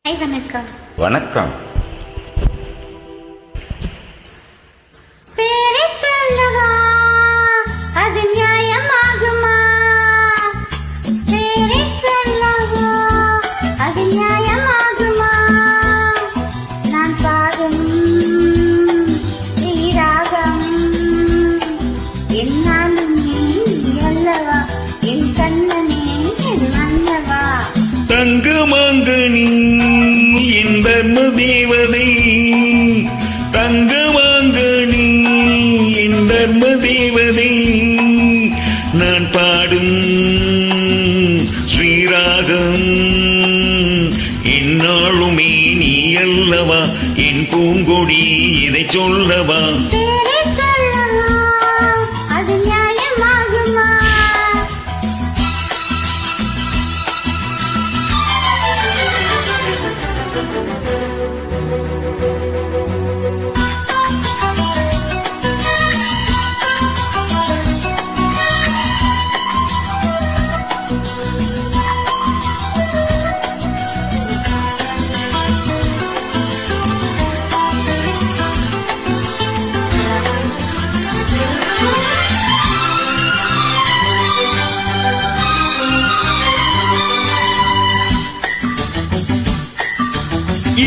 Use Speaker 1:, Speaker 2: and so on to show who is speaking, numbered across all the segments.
Speaker 1: வணக்கம்.
Speaker 2: வணக்கம்.
Speaker 1: பேரை சொல்லவா அது நியாயமாகுமா? பேரை சொல்லவா அது நியாயமாகுமா? நான் பாடும் ஸ்ரீராகம் என்னாலும் நீ அல்லவா, என் கண்ணனே என் மன்னவா.
Speaker 3: தங்கமாங்கனி என் தர்ம தேவதை, தங்கமாங்கனி என் தர்ம தேவதை, நான் பாடும் ஸ்ரீராகம் என்னாலுமே நீ அல்லவா, என் பூங்கொடி இதை சொல்லவா.
Speaker 1: பேரை சொல்லவா அது நியாயமாகுமா?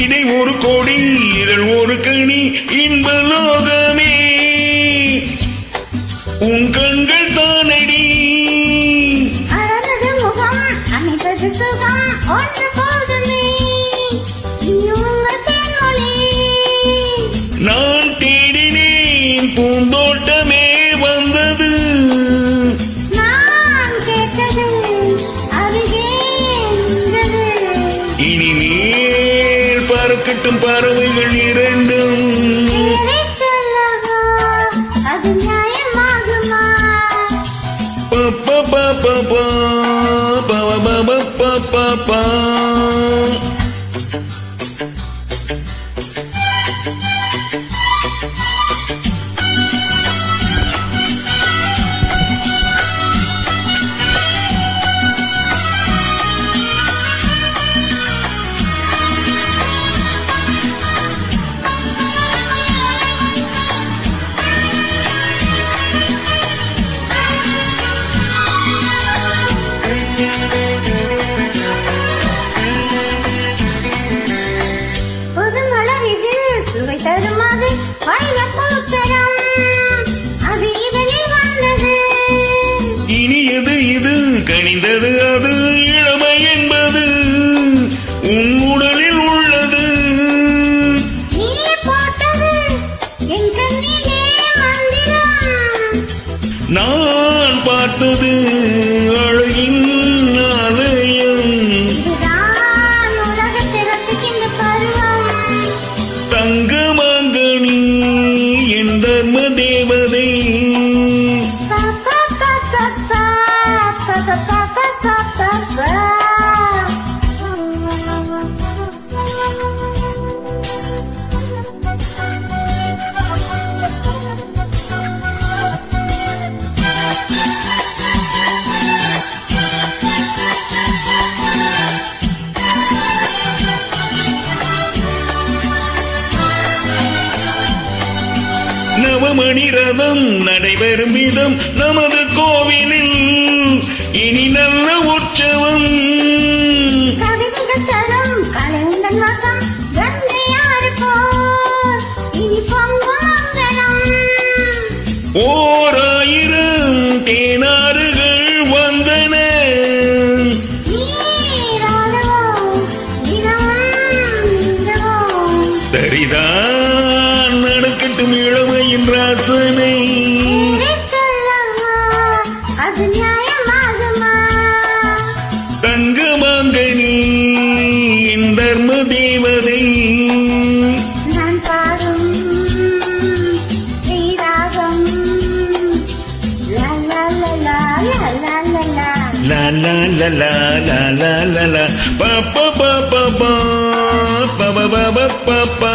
Speaker 3: இடை ஒரு கோடி இதழ் ஒரு கணி இன்பலோகமே உன் கண்கள் தானடி.
Speaker 1: அழகு முகம் அமைப்பது சுகம் ஒன்று போதுமே, இனியுங்க தேன்மொழி.
Speaker 3: நான் தேடினேன் பூந்தோட்டமே வந்தது,
Speaker 1: நான் கேட்டது அருகே நின்றது.
Speaker 3: இனிமேல் பறக்கட்டும் பறவைகள் இரண்டும்.
Speaker 1: பேரை சொல்லவா அது நியாயமாகுமா?
Speaker 3: பப்பப்பப்பப்பா, பவபபப்பப்பா.
Speaker 1: புது மலர் இது சுவை தரும், அது வைரப்பூச்சரம், அது இதழில் வந்தது.
Speaker 3: இனியது இது கனிந்தது அது இளமை என்பது உன் உடலில் உள்ளது.
Speaker 1: நீ போட்டது என் கண்ணிலே மந்திரம்,
Speaker 3: நான் பார்த்தது அழகின் ஆலயம்.
Speaker 1: இதுதான் உலகத்தை ரசிக்கின்ற பருவம்.
Speaker 3: தங்கமாங்கனி என் தர்ம தேவதை, நவமணி ரதம் நடைபெறும் விதம் நமது கோவிலில் இனி நல்ல உற்சவம்.
Speaker 1: கவிதைகள் தரும் கலைந்தன் வாசம் கங்கையாறு போல் இனி பொங்கும் மங்களம்.
Speaker 3: ஓராயிரம் தேனாறுகள் வந்தன,
Speaker 1: நீராடுவோம் தினமும் நீந்துவோம்.
Speaker 3: சரிதான் நடக்கட்டும் இளமையின் ராசனை.
Speaker 1: பேரை சொல்லவா அது நியாயமாகுமா?
Speaker 3: தங்கமாங்கனி என் தர்ம தேவதை,
Speaker 1: நான் பாடும் ஸ்ரீராகம் லா லா லா லா லா லா லா லா.
Speaker 3: லா லா லா லா லா லா லா லா, பா பா பா பா பா பா பா பா பா பா.